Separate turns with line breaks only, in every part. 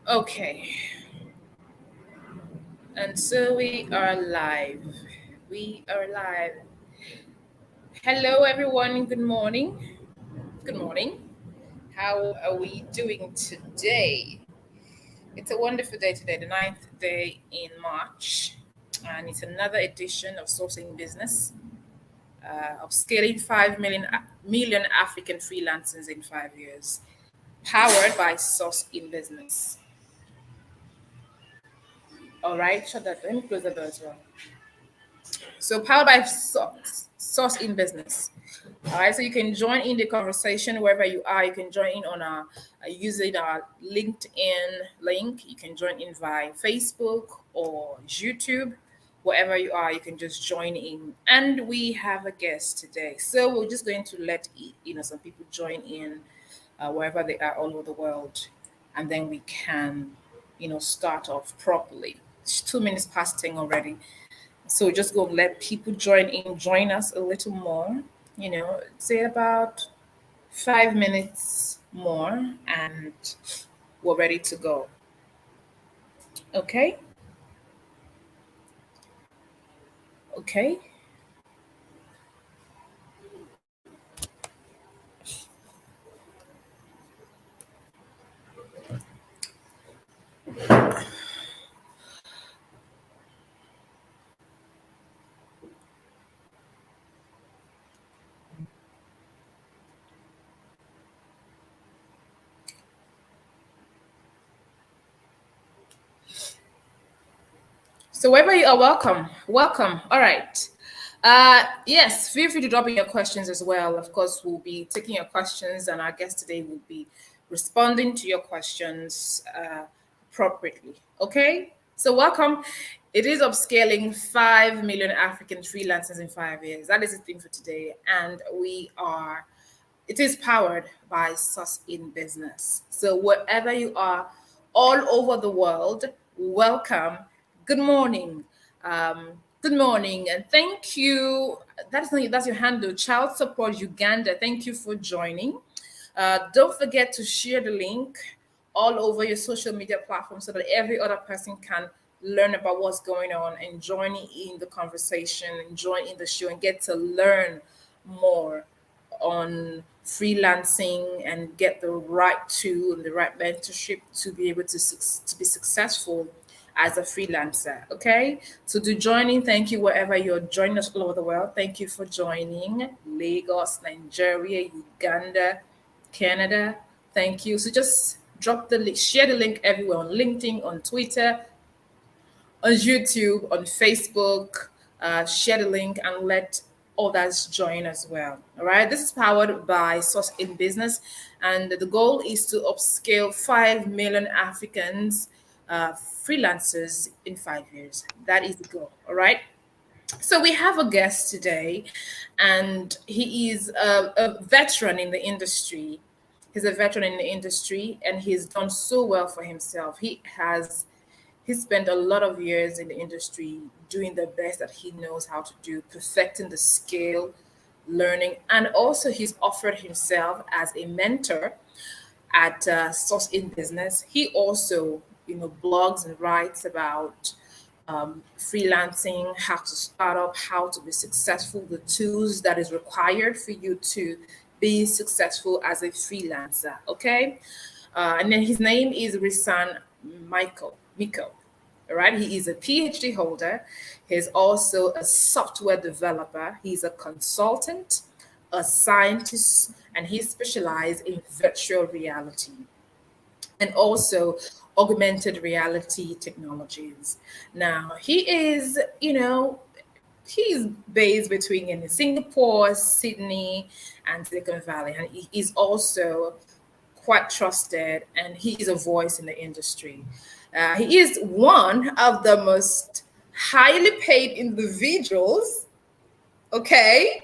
Okay, and so we are live. We are live. Hello, everyone. Good morning. Good morning. How are we doing today? It's a wonderful day today, the ninth day in March, and it's another edition of Sourcing Business, of scaling 5 million African freelancers in 5 years, powered by Source in Business. All right, shut that. Let me close the door as well. So powered by Source in Business. All right, so you can join in the conversation wherever you are. You can join in on using our LinkedIn link. You can join in via Facebook or YouTube. Wherever you are, you can just join in. And we have a guest today, so we're just going to let some people join in wherever they are all over the world, and then we can start off properly. It's 2 minutes past 10 already. So just go let people join us a little more, say about 5 minutes more, and we're ready to go. Okay? Okay. So wherever you are, welcome. Welcome. All right. Yes, feel free to drop in your questions as well. Of course, we'll be taking your questions, and our guest today will be responding to your questions appropriately. Okay, so welcome. It is upscaling 5 million African freelancers in 5 years. That is the thing for today, and it is powered by Sus in Business. So wherever you are, all over the world, welcome. Good morning. Good morning, and thank you. That's your handle, Child Support Uganda. Thank you for joining. Don't forget to share the link all over your social media platforms so that every other person can learn about what's going on and join in the conversation and join in the show and get to learn more on freelancing and get the right tool and the right mentorship to be able to be successful as a freelancer. Okay, so to join in, thank you wherever you're joining us all over the world. Thank you for joining Lagos, Nigeria, Uganda, Canada. Thank you. So just drop the link, share the link everywhere on LinkedIn, on Twitter, on YouTube, on Facebook. Share the link and let others join as well. All right. This is powered by Source in Business, and the goal is to upscale 5 million Africans freelancers in 5 years. That is the goal. All right. So we have a guest today, and he is a veteran in the industry. He's a veteran in the industry, and he's done so well for himself. He spent a lot of years in the industry doing the best that he knows how to do, perfecting the skill, learning, and also he's offered himself as a mentor at Source in Business. He also, blogs and writes about freelancing, how to start up, how to be successful, the tools that is required for you to be successful as a freelancer. Okay, and then his name is Risan Michael Miko. All right, he is a PhD holder. He's also a software developer. He's a consultant, a scientist, and he specializes in virtual reality and also augmented reality technologies. Now, he's based between in Singapore, Sydney, and Silicon Valley, and he is also quite trusted, and he is a voice in the industry. He is one of the most highly paid individuals, okay,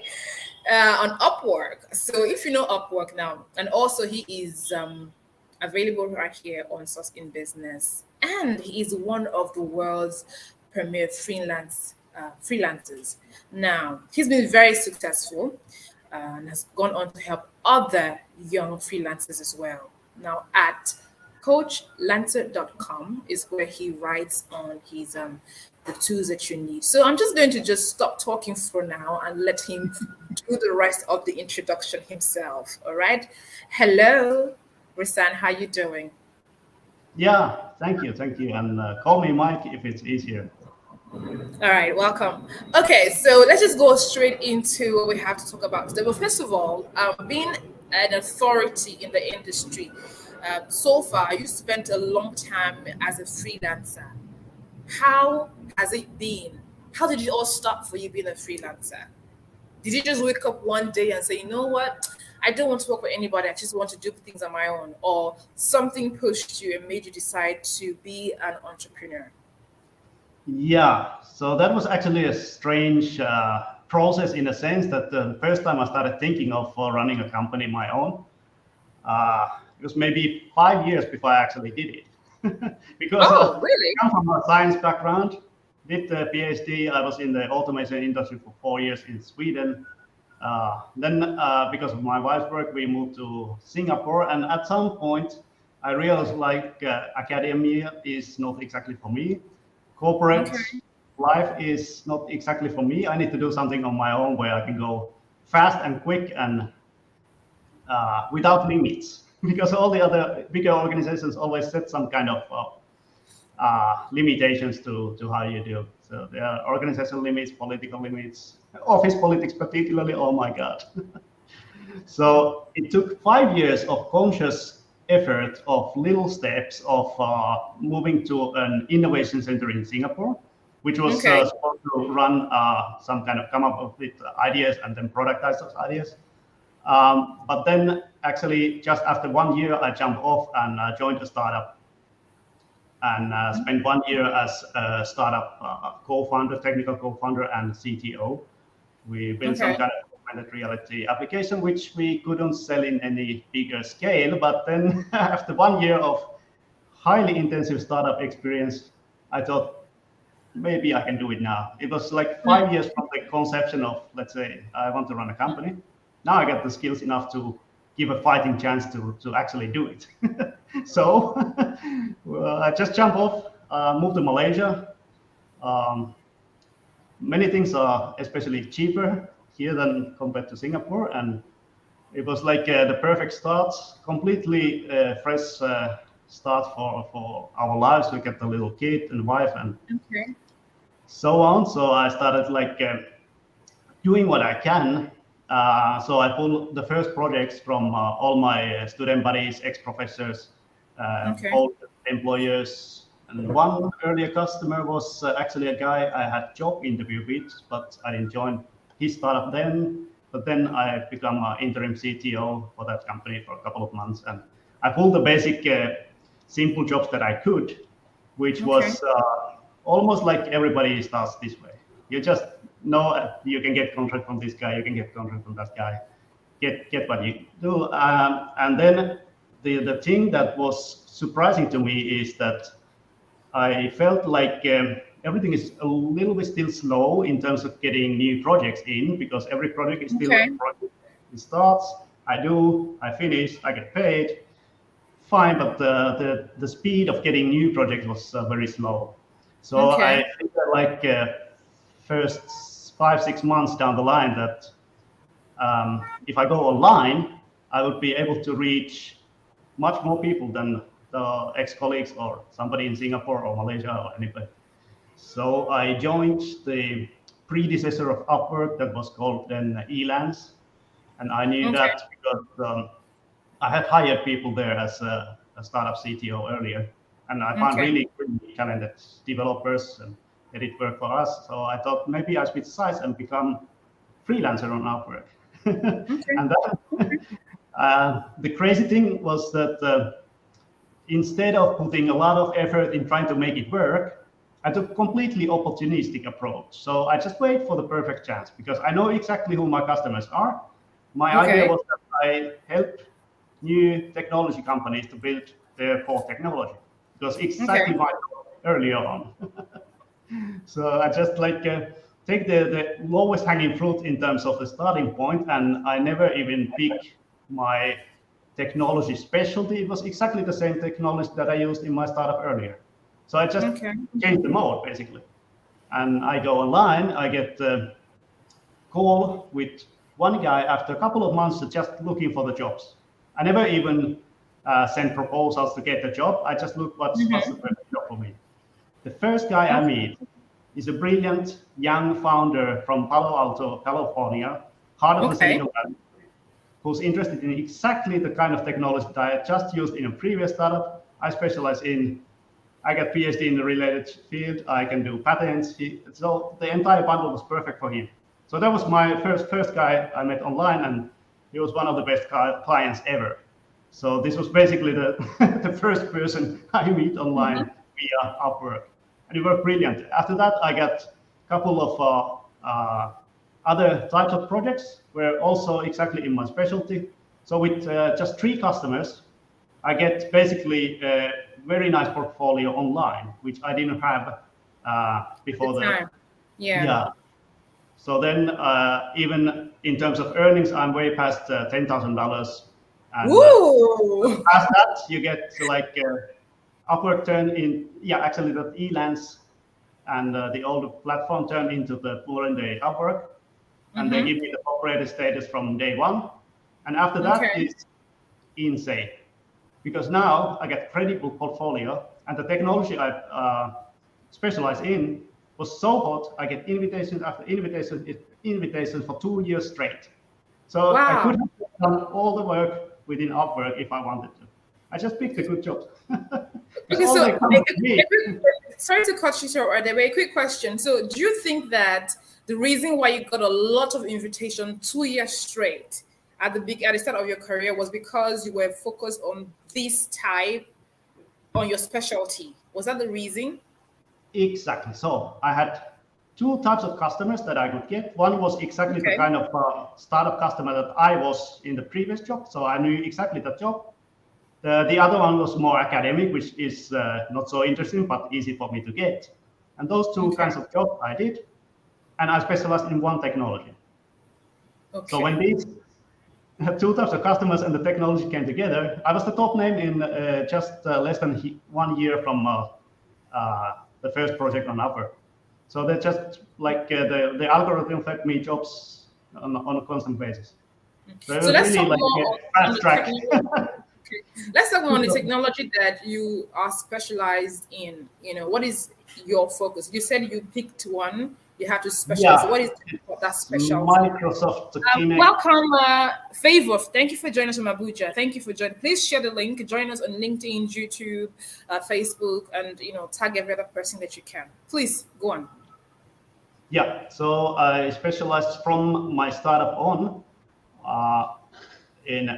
on Upwork. So if you know Upwork now, and also he is available right here on Source in Business, and he is one of the world's premier freelancers. Now he's been very successful and has gone on to help other young freelancers as well. Now at coachlancer.com is where he writes on his the tools that you need. So I'm just going to just stop talking for now and let him do the rest of the introduction himself. All right. Hello, Rassenen, how you doing?
Yeah, thank you, and call me Mike if it's easier.
All right, welcome. Okay, so let's just go straight into what we have to talk about today. Well, first of all, being an authority in the industry, so far you spent a long time as a freelancer. How has it been? How did it all start for you being a freelancer? Did you just wake up one day and say, you know what? I don't want to work with anybody. I just want to do things on my own. Or something pushed you and made you decide to be an entrepreneur?
Yeah, so that was actually a strange process in a sense that the first time I started thinking of running a company my own, it was maybe 5 years before I actually did it. Because
Oh,
I
really?
come from a science background, did the PhD. I was in the automation industry for 4 years in Sweden. Then, because of my wife's work, we moved to Singapore. And at some point, I realized like academia is not exactly for me. Corporate
Okay.
life is not exactly for me. I need to do something on my own where I can go fast and quick and without limits. Because all the other bigger organizations always set some kind of limitations to how you do. So there are organizational limits, political limits, office politics particularly. Oh my God. So it took 5 years of conscious effort of little steps of moving to an innovation center in Singapore, which was
Okay.
supposed to run some kind of come up with ideas and then productize those ideas. But then actually just after 1 year, I jumped off and joined a startup and spent 1 year as a startup co-founder, technical co-founder and CTO. We built some
Okay.
kind of augmented reality application, which we couldn't sell in any bigger scale. But then after 1 year of highly intensive startup experience, I thought maybe I can do it now. It was like 5 years from the conception of, let's say, I want to run a company. Now I got the skills enough to give a fighting chance to actually do it. So well, I just jumped off, moved to Malaysia. Um, Many things are especially cheaper here than compared to Singapore, and it was like the perfect start, completely fresh start for our lives. We get a little kid and wife and
Okay.
so on. So I started like doing what I can. So I pulled the first projects from all my student buddies, ex-professors,
Okay.
old employers. And one earlier customer was actually a guy I had job interview with, but I didn't join his startup then. But then I become an interim CTO for that company for a couple of months. And I pulled the basic simple jobs that I could, which
Okay.
was almost like everybody starts this way. You just know you can get contract from this guy, you can get contract from that guy, get what you do. And then the thing that was surprising to me is that I felt like everything is a little bit still slow in terms of getting new projects in because every project is still a
Okay.
project. It starts, I do, I finish, I get paid, fine, but the speed of getting new projects was very slow. So I
Okay.
think that like first 5 6 months down the line that if I go online, I would be able to reach much more people than the ex-colleagues or somebody in Singapore or Malaysia or anywhere. So I joined the predecessor of Upwork that was called then Elance, and I knew
Okay.
that because I had hired people there as a startup CTO earlier, and I found
Okay.
really talented developers, and they did work for us. So I thought maybe I switch sides and become freelancer on Upwork.
Okay.
And then the crazy thing was that instead of putting a lot of effort in trying to make it work, I took completely opportunistic approach. So I just wait for the perfect chance because I know exactly who my customers are. My idea
Okay.
was that I help new technology companies to build their core technology because exactly
Okay.
my job earlier on. So I just like take the lowest hanging fruit in terms of the starting point, and I never even pick my technology specialty. It was exactly the same technology that I used in my startup earlier. So I just changed the mode basically. And I go online, I get a call with one guy after a couple of months just looking for the jobs. I never even sent proposals to get the job. I just look what's the perfect job for me. The first guy I meet is a brilliant young founder from Palo Alto, California, heart of the Silicon Valley, who's interested in exactly the kind of technology that I just used in a previous startup. I specialize in, I got PhD in the related field. I can do patents. So the entire bundle was perfect for him. So that was my first guy I met online, and he was one of the best clients ever. So this was basically the, the first person I meet online via Upwork. And it worked brilliant. After that, I got a couple of other types of projects were also exactly in my specialty. So with just 3 customers, I get basically a very nice portfolio online, which I didn't have before that. Yeah. So then even in terms of earnings, I'm way past $10,000. And past that, you get like Upwork turned in, actually that Elance and the old platform turned into the modern day Upwork. And they give me the operator status from day 1. And after that, it's insane. Because now I get credible portfolio, and the technology I specialize in was so hot, I get invitation after invitation for 2 years straight. So I could have done all the work within Upwork if I wanted to. I just picked a good job.
Sorry to cut you short, there. A quick question. So do you think that the reason why you got a lot of invitation 2 years straight at the start of your career was because you were focused on this type, on your specialty? Was that the reason?
Exactly. So I had 2 types of customers that I could get. One was exactly the kind of startup customer that I was in the previous job. So I knew exactly that job. The other one was more academic, which is not so interesting, but easy for me to get. And those 2 kinds of jobs I did, and I specialized in one technology. So when these 2 types of customers and the technology came together, I was the top name in just less than 1 year from the first project on Upwork. So they just like the algorithm fed me jobs on a constant basis. So let's
talk more fast track. Let's talk more on the technology that you are specialized in. What is your focus? You said you picked one. You have to specialize. What is that specialty?
Microsoft Kinect.
Welcome, Favor. Thank you for joining us from Abuja. Thank you for joining. Please share the link. Join us on LinkedIn, YouTube, Facebook, and tag every other person that you can. Please go on.
Yeah. So I specialized from my startup on in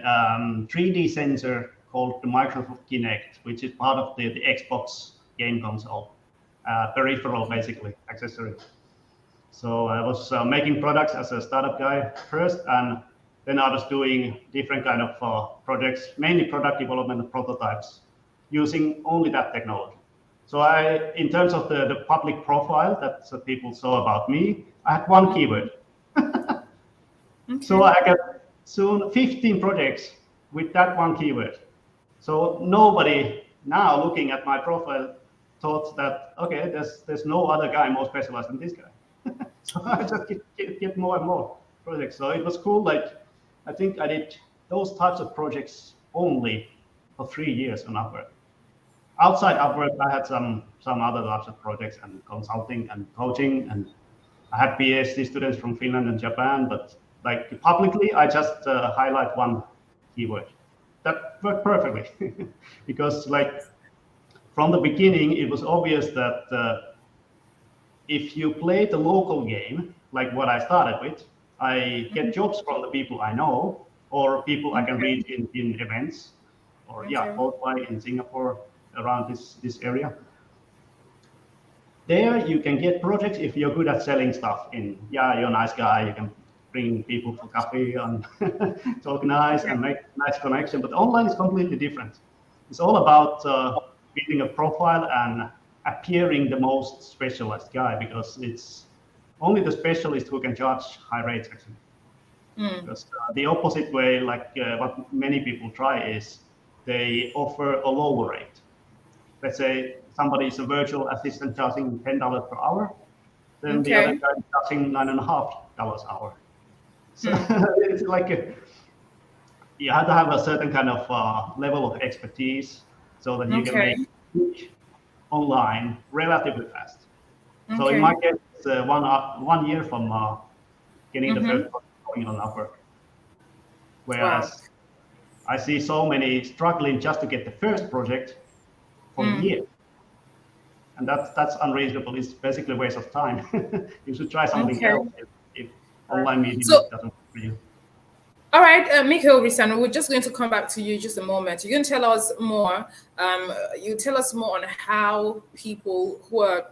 3D sensor called the Microsoft Kinect, which is part of the Xbox game console, peripheral basically, accessory. So I was making products as a startup guy first, and then I was doing different kind of projects, mainly product development and prototypes, using only that technology. So in terms of the public profile that people saw about me, I had one keyword. So I got soon 15 projects with that one keyword. So nobody now looking at my profile thought that, okay, there's no other guy more specialized than this guy. So I just get more and more projects. So it was cool. Like I think I did those types of projects only for 3 years on Upwork. Outside Upwork, I had some other types of projects and consulting and coaching, and I had PhD students from Finland and Japan. But like publicly, I just highlight one keyword. That worked perfectly because like from the beginning, it was obvious that if you play the local game, like what I started with, I get jobs from the people I know or people I can read in events or both by in Singapore around this area. There you can get projects if you're good at selling stuff you're a nice guy, you can bring people for coffee and talk nice and make nice connection. But online is completely different. It's all about building a profile and appearing the most specialized guy, because it's only the specialist who can charge high rates actually. Because the opposite way, like what many people try, is they offer a lower rate. Let's say somebody is a virtual assistant charging $10 per hour, then the other
Okay.
guy is charging $9.50 an hour. So it's like you have to have a certain kind of level of expertise so that you can
Okay.
make it online relatively fast. So in my
Okay.
case, it's 1 year from getting the
Mm-hmm.
first project going on Upwork.
Wow.
Whereas I see so many struggling just to get the first project for a year. And that's unreasonable. It's basically a waste of time. You should try something
Okay.
else if online meeting
So,
doesn't work for you.
all right, Mikko Rassenen, we're just going to come back to you in just a moment. You're going to tell us more. You tell us more on how people who are,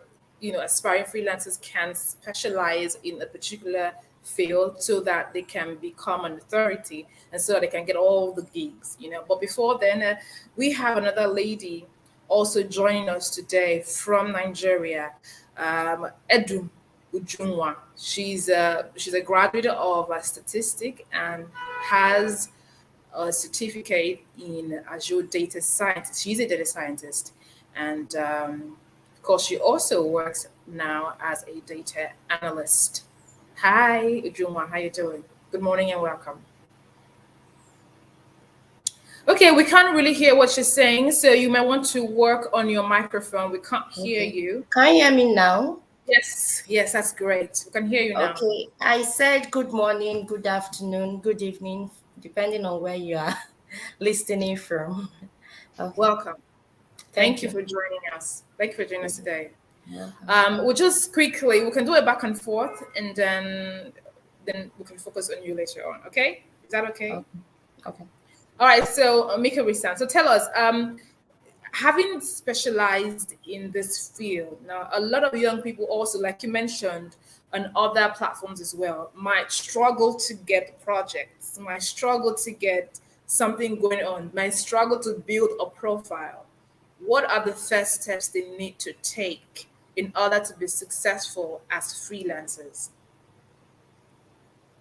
aspiring freelancers can specialize in a particular field so that they can become an authority and so they can get all the gigs. But before then, we have another lady also joining us today from Nigeria, Edu Ujunwa. She's a graduate of statistic and has a certificate in Azure data science. She's a data scientist, and of course, she also works now as a data analyst. Hi, Ujunwa, how you doing? Good morning and welcome. Okay, we can't really hear what she's saying, so you might want to work on your microphone. We can't hear
Okay.
you.
Can you hear me now?
Yes, that's great. We can hear you now.
Okay. I said good morning, good afternoon, good evening, depending on where you are listening from. Okay.
Welcome. Thank
Thank
you
you.
for joining us. Thank you for joining us today.
Welcome.
We'll just quickly, we can do it back and forth, and then we can focus on you later on. Okay? Is that okay?
Okay. Okay.
All right. So, Mika Risan, so tell us, having specialized in this field, now a lot of young people also, like you mentioned, on other platforms as well, might struggle to get projects, might struggle to get something going on, might struggle to build a profile. What are the first steps they need to take in order to be successful as freelancers?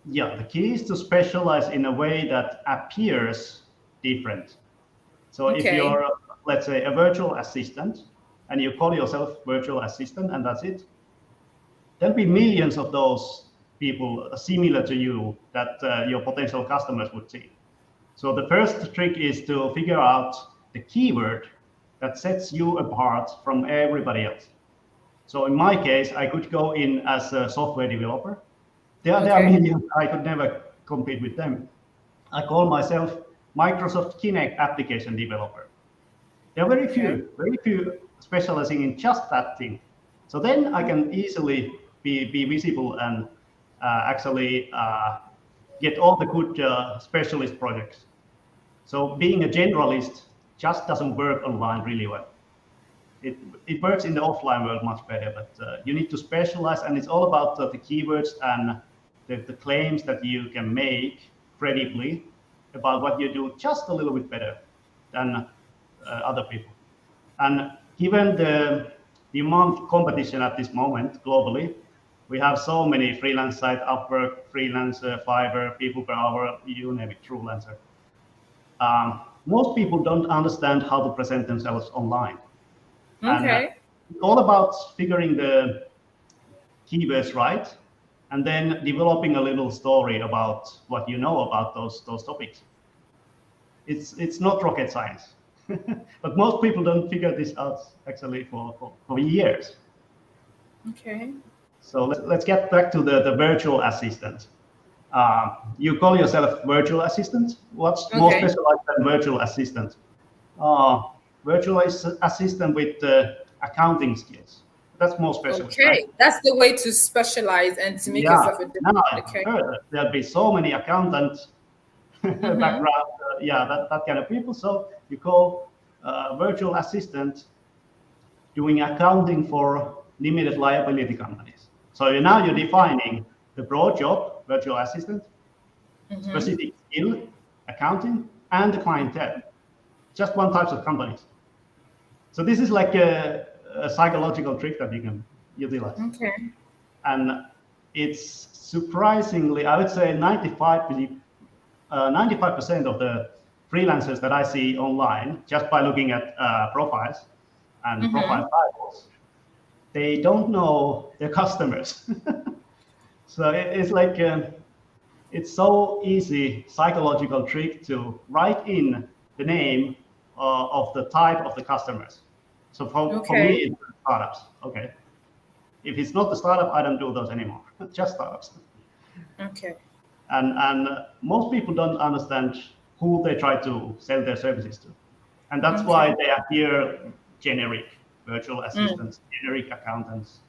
Yeah, the key is to specialize in a way that appears different. So if
Okay.
you're, let's say, a virtual assistant and you call yourself virtual assistant and that's it, there'll be millions of those people similar to you that your potential customers would see. So the first trick is to figure out the keyword that sets you apart from everybody else. So in my case, I could go in as a software developer. There are
Okay.
millions. I could never compete with them. I call myself Microsoft Kinect application developer. There are
Okay.
very few specializing in just that thing. So then I can easily be visible and actually get all the good specialist projects. So being a generalist just doesn't work online really well. It works in the offline world much better, but you need to specialize, and it's all about the keywords and the claims that you can make credibly about what you do just a little bit better than other people. And given the amount of competition at this moment globally, we have so many freelance sites, Upwork, Freelancer, Fiverr, people per hour, you name it, Freelancer. Most people don't understand how to present themselves online. And
Okay.
it's all about figuring the keywords right and then developing a little story about what you know about those topics. It's not rocket science. But most people don't figure this out actually for years.
Okay.
So let's get back to the virtual assistant. You call yourself virtual assistant. What's more
Okay.
specialized than virtual assistant? Uh, Virtual assistant with accounting skills. That's more specialist, right?
Okay. That's the way to specialize and to make
Yeah.
yourself a
Now
difference. Okay.
there'll be so many accountants
Mm-hmm.
background, yeah, that kind of people. So you call virtual assistant doing accounting for limited liability companies. So now you're defining the broad job, virtual assistant,
Mm-hmm.
specific skill, accounting, and the clientele. Just one type of companies. So this is like a psychological trick that you can utilize.
Okay.
And it's surprisingly, I would say 95% of the freelancers that I see online, just by looking at profiles and profile titles, they don't know their customers. So it's like it's so easy psychological trick to write in the name of the type of the customers. So for me, it's startups. Okay. If it's not the startup, I don't do those anymore. Just startups.
Okay.
And most people don't understand who they try to sell their services to. And that's why they appear generic virtual assistants, generic accountants,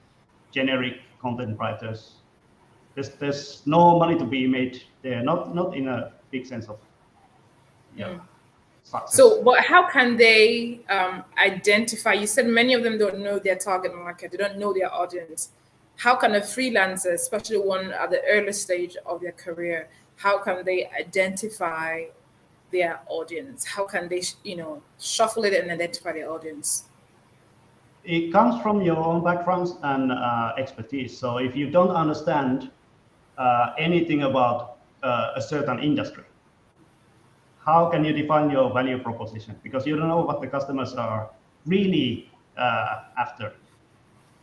generic content writers. There's no money to be made there, not in a big sense of success.
So, but how can they identify? You said many of them don't know their target market, they don't know their audience. How can a freelancer, especially one at the early stage of their career, how can they identify their audience? How can they, shuffle it and identify their audience?
It comes from your own backgrounds and expertise. So if you don't understand anything about a certain industry, how can you define your value proposition? Because you don't know what the customers are really after.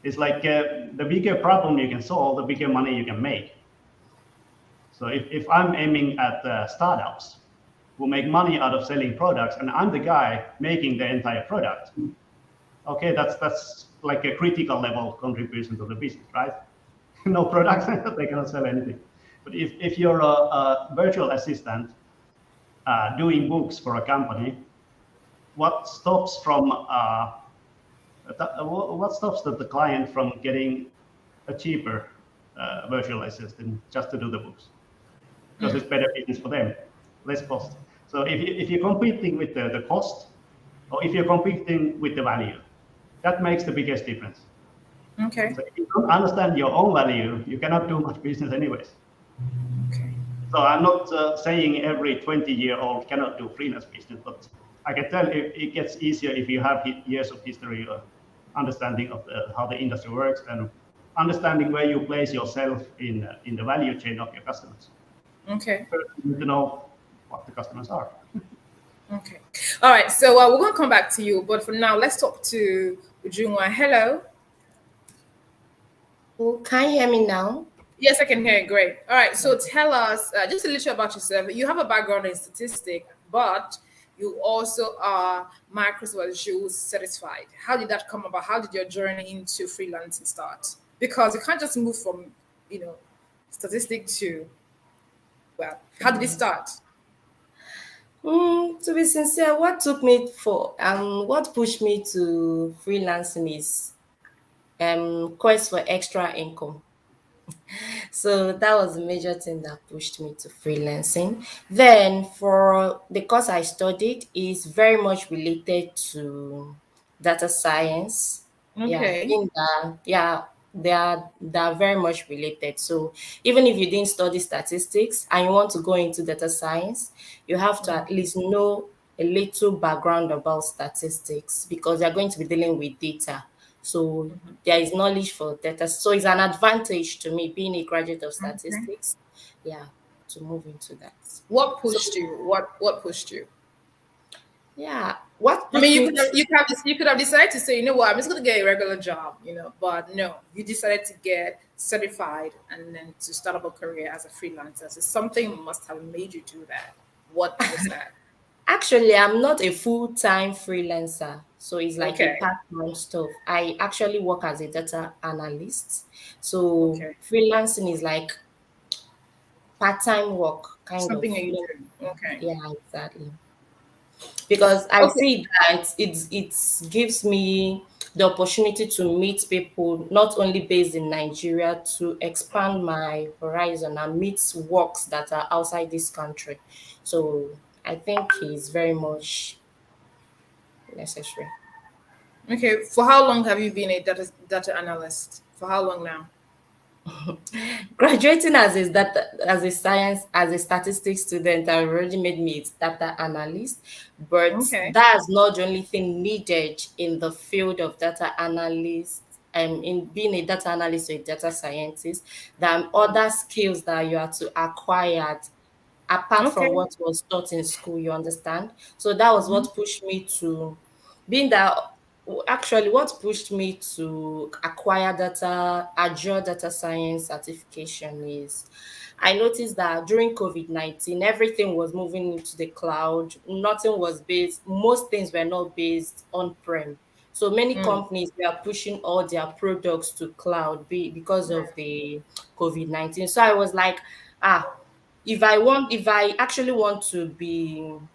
It's like the bigger problem you can solve, the bigger money you can make. So if I'm aiming at startups who make money out of selling products, and I'm the guy making the entire product, okay, that's like a critical level contribution to the business, right? No product, they cannot sell anything. But if you're a virtual assistant doing books for a company, what stops the client from getting a cheaper virtual assistant just to do the books? Because it's better business for them, less cost. So if you're competing with the cost, or if you're competing with the value, that makes the biggest difference.
Okay.
So if you don't understand your own value, you cannot do much business anyways.
Okay.
So I'm not saying every 20-year-old cannot do freelance business, but I can tell it gets easier if you have years of history, understanding of how the industry works, and understanding where you place yourself in the value chain of your customers.
Okay.
First, you need to know what the customers are.
Okay. All right. So we're going to come back to you, but for now, let's talk to Ujunwa. Hello.
Oh, can you hear me now?
Yes, I can hear you. Great. All right. So tell us just a little about yourself. You have a background in statistics, but you also are Microsoft Azure certified. How did that come about? How did your journey into freelancing start? Because you can't just move from, statistics to, well, how did it start?
To be sincere, what pushed me to freelancing is quest for extra income. So that was the major thing that pushed me to freelancing. Then for the course I studied is very much related to data science. Yeah,
Okay.
they're very much related. So even if you didn't study statistics and you want to go into data science, you have to at least know a little background about statistics because you're going to be dealing with data. So there is knowledge for data. So it's an advantage to me being a graduate of statistics. Yeah, to move into that.
What pushed you? What pushed you?
Yeah, what
I mean,
pushed
you
me
could have,
to,
you could have decided to say, you know what, I'm just going to get a regular job, but no, you decided to get certified and then to start up a career as a freelancer. So something must have made you do that. What was that?
actually, I'm not a full-time freelancer. So it's like a
Okay.
part-time stuff. I actually work as a data analyst. So
Okay.
freelancing is like part-time work, kind of.
Something that you do. Okay.
Yeah, exactly. Because I
Okay.
see that it gives me the opportunity to meet people not only based in Nigeria to expand my horizon and meet works that are outside this country. So I think it's very much necessary.
Okay. For how long have you been a data analyst? For how long now?
Graduating as a statistics student, I already made me a data analyst, but
Okay.
that's not the only thing needed in the field of data analyst in being a data analyst or a data scientist, than other skills that you are to acquire apart
Okay.
from what was taught in school, you understand? So that was what pushed me to being that actually what pushed me to acquire data Azure data science certification is I noticed that during COVID-19, everything was moving into the cloud. Nothing was based, most things were not based on-prem. So many companies were pushing all their products to cloud because of the COVID-19. So I was like, if I actually want to be an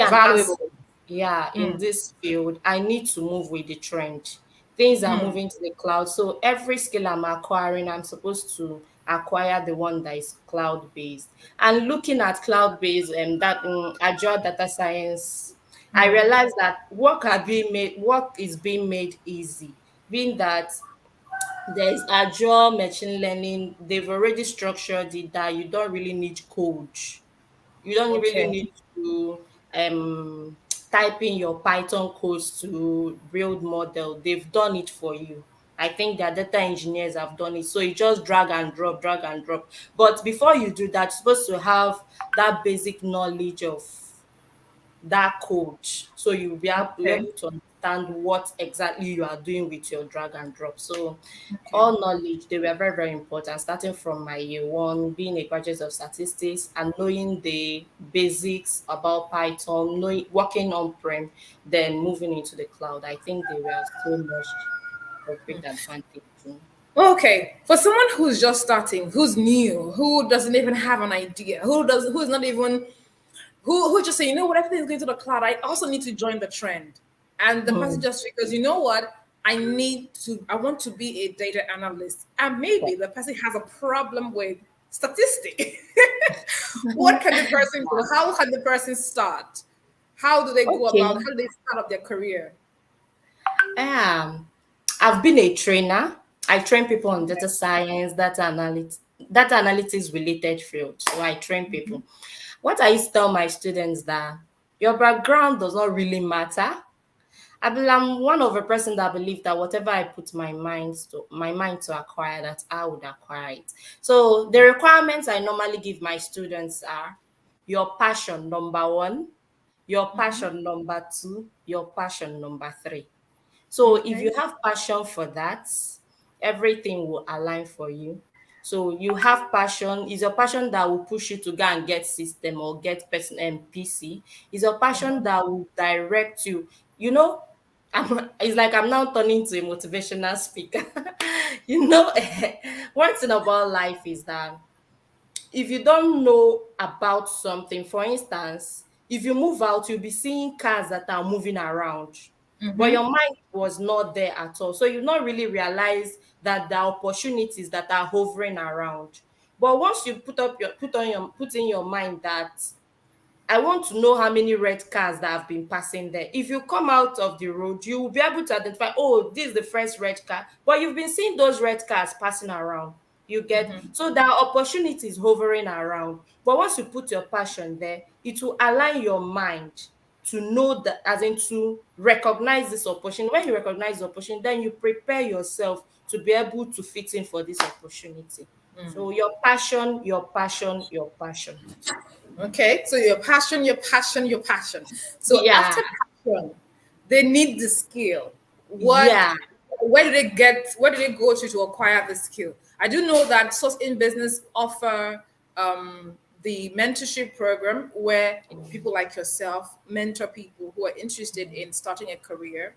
Valuable.
asset, yeah, in this field, I need to move with the trend. Things are moving to the cloud. So every skill I'm acquiring, I'm supposed to acquire the one that is cloud based. And looking at cloud based and that Azure data science, I realized that work is being made easy, being that there's Azure machine learning. They've already structured it that you don't really need code. You don't really
Okay.
need to um type in your Python codes to build model. They've done it for you. I think their data engineers have done it. So you just drag and drop, drag and drop. But before you do that, you're supposed to have that basic knowledge of that code. So you'll be
Okay.
able to understand what exactly you are doing with your drag and drop. So
Okay.
all knowledge, they were very, very important, starting from my year one, being a graduate of statistics and knowing the basics about Python, knowing working on-prem, then moving into the cloud. I think they were so much of great advantage too.
Okay. For someone who's just starting, who's new, who doesn't even have an idea, who's not even who just say, you know what, everything's going to the cloud. I also need to join the trend. And the person
Hmm.
just because you know what, I want to be a data analyst. And maybe the person has a problem with statistic. What can the person do? How can the person start? How do they go about?
Okay.
How do they start up their career?
Um, I've been a trainer. I train people on data analytics related field. So I train people. What I used to tell my students that your background does not really matter. I'm one of a person that believe that whatever I put my mind to acquire, that I would acquire it. So the requirements I normally give my students are your passion number one, your passion number two, your passion number three. So if
Okay.
you have passion for that, everything will align for you. So you have passion. Is your passion that will push you to go and get system or get person and PC? Is your passion that will direct you? You know, it's like I'm now turning to a motivational speaker. you know, one thing about life is that if you don't know about something, for instance, if you move out, you'll be seeing cars that are moving around, but your mind was not there at all. So you not really realize that there are opportunities that are hovering around. But once you put in your mind that I want to know how many red cars that have been passing there. If you come out of the road, you will be able to identify, oh, this is the first red car. But you've been seeing those red cars passing around. You get so there are opportunities hovering around. But once you put your passion there, it will align your mind to know that, as in to recognize this opportunity. When you recognize the opportunity, then you prepare yourself to be able to fit in for this opportunity. So your passion, your passion, your passion.
Okay. So your passion, your passion, your passion. So
Yeah.
after passion, they need the skill. What
Yeah.
where do they go to acquire the skill? I do know that Source in Business offer the mentorship program where people like yourself mentor people who are interested in starting a career.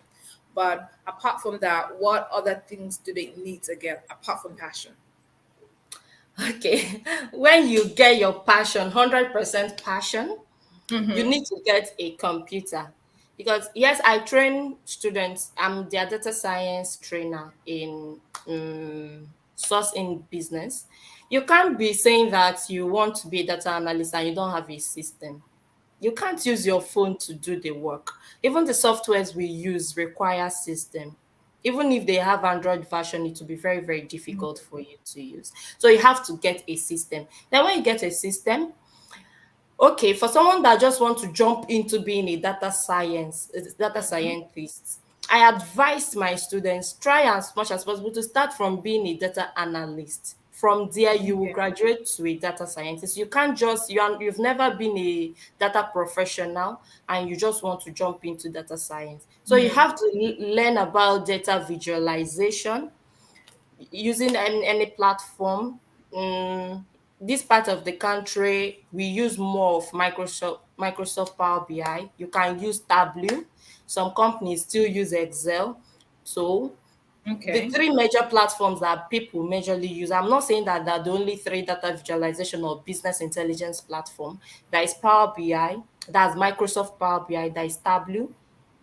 But apart from that, what other things do they need to get apart from passion?
Okay. When you get your passion, 100% passion, you need to get a computer. Because, yes, I train students. I'm their data science trainer in Source in Business. You can't be saying that you want to be a data analyst and you don't have a system. You can't use your phone to do the work. Even the softwares we use require system. Even if they have Android version, it will be very, very difficult for you to use. So you have to get a system. Then when you get a system, okay, for someone that just wants to jump into being a data scientist, I advise my students try as much as possible to start from being a data analyst. From there, you will
Okay.
graduate to a data scientist. You can't just you've never been a data professional and you just want to jump into data science. So you have to learn about data visualization using any platform. This part of the country, we use more of Microsoft Power BI. You can use Tableau. Some companies still use Excel. So the
Okay.
three major platforms that people majorly use, I'm not saying that they're the only three data visualization or business intelligence platform. There is Power BI, that's Microsoft Power BI, there is Tableau.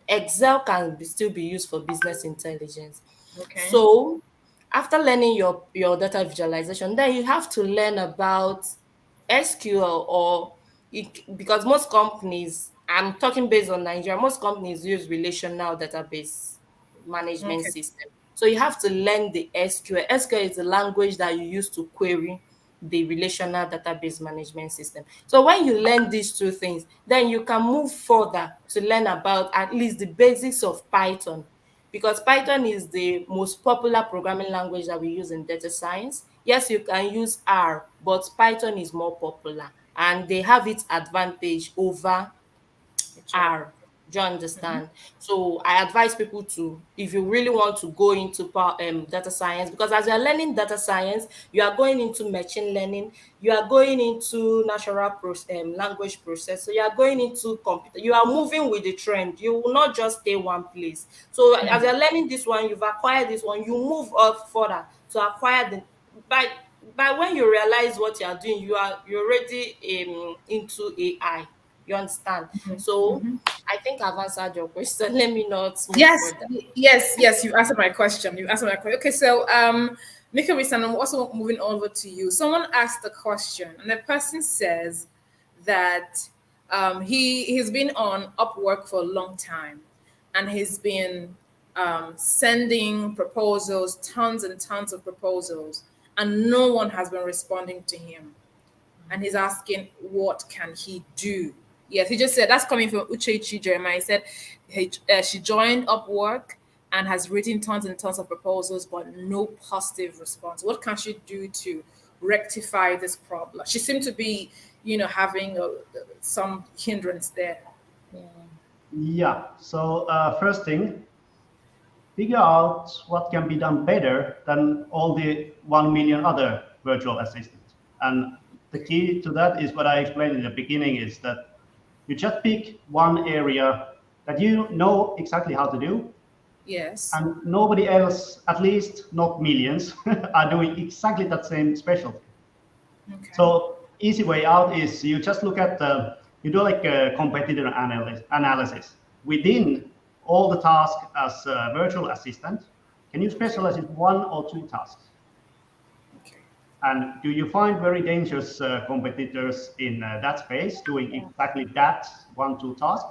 Excel can still be used for business intelligence.
Okay.
So after learning your data visualization, then you have to learn about SQL because most companies, I'm talking based on Nigeria, most companies use relational database management
Okay.
system. So you have to learn the SQL. SQL is the language that you use to query the relational database management system. So when you learn these two things, then you can move further to learn about at least the basics of Python, because Python is the most popular programming language that we use in data science. Yes, you can use R, but Python is more popular and they have its advantage over
Each other.
R. Do you understand? So I advise people to, if you really want to go into data science, because as you're learning data science, you are going into machine learning, you are going into language process, so you are going into computer, you are moving with the trend. You will not just stay one place. So as you're learning this one, you've acquired this one, you move up further to acquire the by when you realize what you are doing, you're already into AI. You understand? So I think I've answered your question. Let me not move
Yes,
further.
yes. You answered my question. You answered my question. Okay, so Mikko Rassenen, I'm also moving over to you. Someone asked a question, and the person says that he's been on Upwork for a long time, and he's been sending proposals, tons and tons of proposals, and no one has been responding to him, and he's asking what can he do. Yes, he just said that's coming from Uchechi Jeremiah. He said she joined Upwork and has written tons and tons of proposals, but no positive response. What can she do to rectify this problem? She seemed to be, having some hindrance there.
Yeah. So first thing, figure out what can be done better than all the 1 million other virtual assistants. And the key to that is what I explained in the beginning, is that you just pick one area that you know exactly how to do,
Yes.
and nobody else, at least not millions, are doing exactly that same specialty.
Okay.
So easy way out is you just look at you do like a competitor analysis within all the tasks as a virtual assistant. Can you specialize in one or two tasks?
Okay.
And do you find very dangerous competitors in that space doing exactly that one, two task?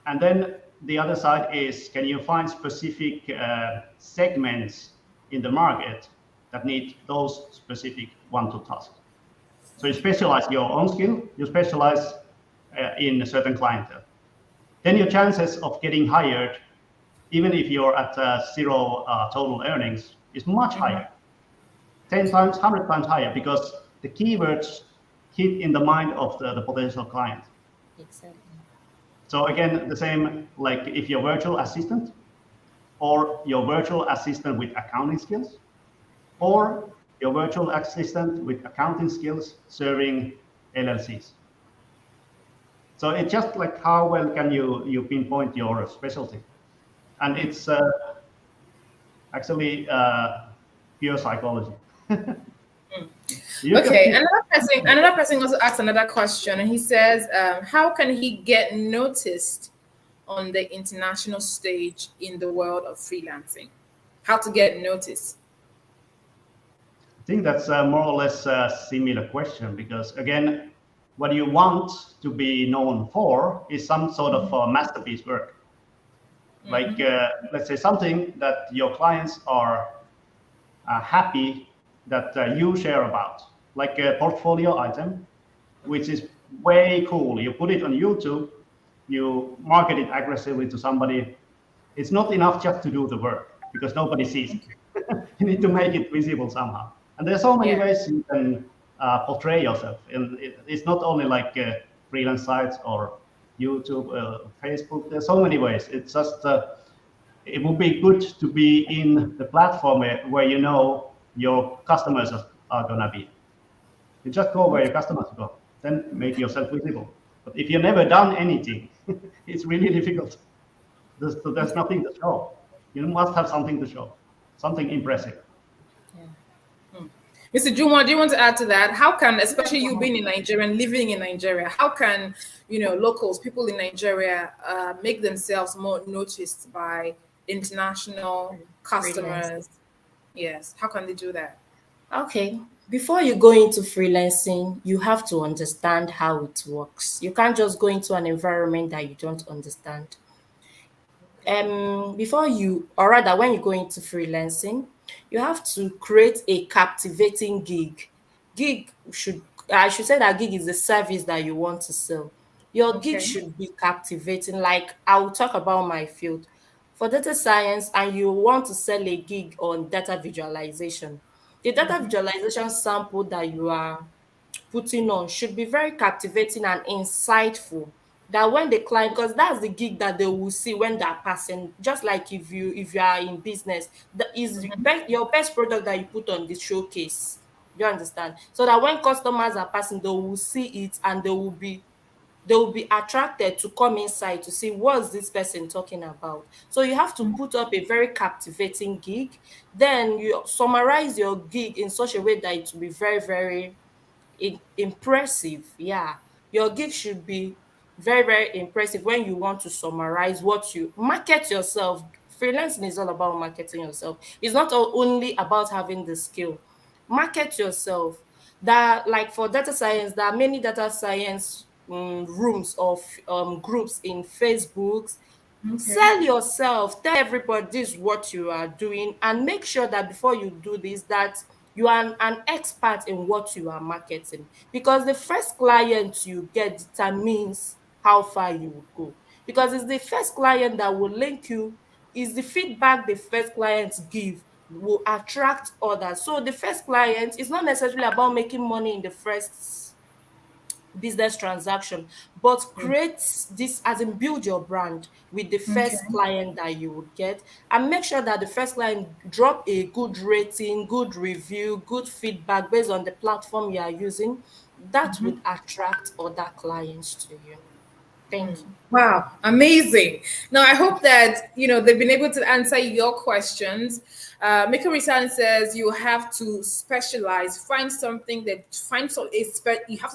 And then the other side is, can you find specific segments in the market that need those specific one, two tasks? So you specialize your own skill, you specialize in a certain clientele. Then your chances of getting hired, even if you're at zero total earnings, is much higher. 10 times, 100 times higher, because the keywords hit in the mind of the potential client.
Exactly.
So again, the same, like if you're virtual assistant, or your virtual assistant with accounting skills, or your virtual assistant with accounting skills serving LLCs. So it's just like how well can you pinpoint your specialty, and it's actually pure psychology. You just
Okay,
pick.
another person also asked another question, and he says, how can he get noticed on the international stage in the world of freelancing? How to get noticed?
I think that's more or less a similar question, because again, what you want to be known for is some sort of masterpiece work. Like let's say something that your clients are happy that you share about, like a portfolio item, which is way cool. You put it on YouTube, you market it aggressively to somebody, It's not enough just to do the work because nobody sees it. You need to make it visible somehow. And there's so many ways you can portray yourself. And it's not only like freelance sites or YouTube, Facebook. There's so many ways. It's just it would be good to be in the platform where you know your customers are gonna be. You just go where your customers go, then make yourself visible. But if you've never done anything, it's really difficult. There's nothing to show. You must have something to show, something impressive.
Mr. Juma, do you want to add to that? How can, especially you being in Nigeria and living in Nigeria, how can locals, people in Nigeria, make themselves more noticed by international customers? Yes, how can they do that?
Okay. Before you go into freelancing, you have to understand how it works. You can't just go into an environment that you don't understand. Before you, or rather, when you go into freelancing, you have to create a captivating gig. I should say that gig is the service that you want to sell. Your gig should be captivating. Like, I will talk about my field. For data science, and you want to sell a gig on data visualization, the data visualization sample that you are putting on should be very captivating and insightful, that when the client, because that's the gig that they will see when they're passing. Just like if you are in business, that is your best product that you put on the showcase. You understand? So that when customers are passing, they will see it and they will be attracted to come inside to see what's this person talking about. So you have to put up a very captivating gig. Then you summarize your gig in such a way that it will be very, very impressive. Yeah, your gig should be very, very impressive when you want to summarize what you market yourself. Freelancing is all about marketing yourself. It's not only about having the skill. Market yourself. That, like for data science, there are many data science rooms of groups in Facebooks. Sell yourself, tell everybody this is what you are doing, and make sure that before you do this, that you are an expert in what you are marketing, because the first client you get determines how far you will go, because it's the first client that will link you. Is the feedback the first clients give will attract others. So the first client is not necessarily about making money in the first business transaction, but create this, as in build your brand with the first client that you would get, and make sure that the first client drop a good rating, good review, good feedback based on the platform you are using. That would attract other clients to you. Thank you.
Wow, amazing. Now, I hope that, they've been able to answer your questions. Mikko Rassenen says you have to specialize, find something you have to
A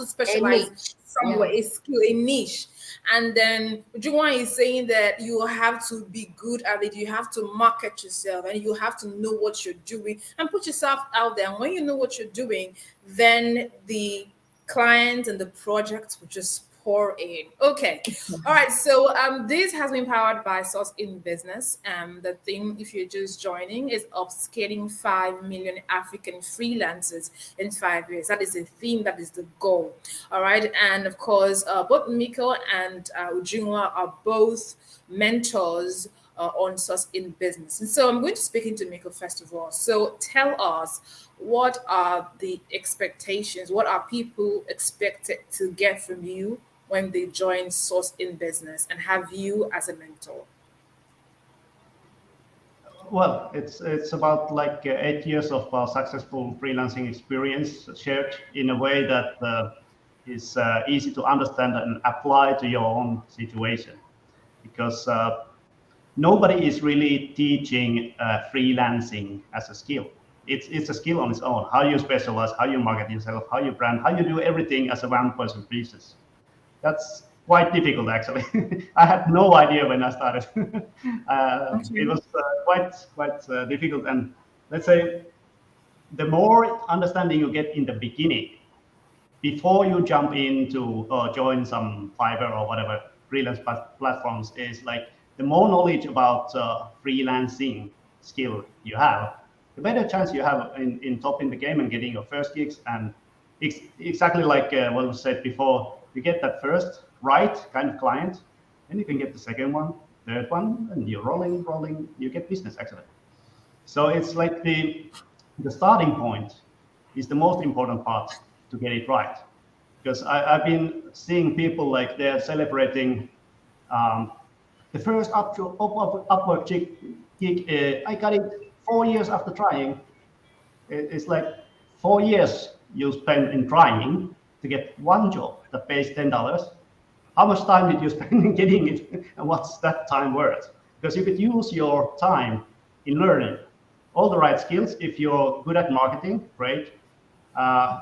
specialize
niche.
somewhere, a skill, a niche. And then Juwan is saying that you have to be good at it. You have to market yourself and you have to know what you're doing and put yourself out there. And when you know what you're doing, then the clients and the projects will just pour in. Okay. All right. So this has been powered by Source in Business. The theme, if you're just joining, is upscaling 5 million African freelancers in 5 years. That is the theme, that is the goal. All right. And of course, both Mikko and Ujunwa are both mentors on Source in Business. And so I'm going to speak into Mikko first of all. So tell us, what are the expectations? What are people expected to get from you when they join Source in Business and have you as a mentor?
Well, it's about like 8 years of successful freelancing experience shared in a way that is easy to understand and apply to your own situation, because nobody is really teaching freelancing as a skill. It's a skill on its own. How you specialize, how you market yourself, how you brand, how you do everything as a one-person business. That's quite difficult, actually. I had no idea when I started. It was quite difficult. And let's say the more understanding you get in the beginning, before you jump into join some Fiverr or whatever freelance platforms, is like the more knowledge about freelancing skill you have, the better chance you have in topping the game and getting your first gigs. And exactly like what was said before, you get that first right kind of client, then you can get the second one, third one, and you're rolling, you get business actually. So it's like the starting point is the most important part to get it right. Because I've been seeing people like they're celebrating um, the first upward gig. I got it 4 years after trying. It's like 4 years you spend in trying to get one job that pays $10. How much time did you spend in getting it, and what's that time worth? Because you could use your time in learning all the right skills. If you're good at marketing, great.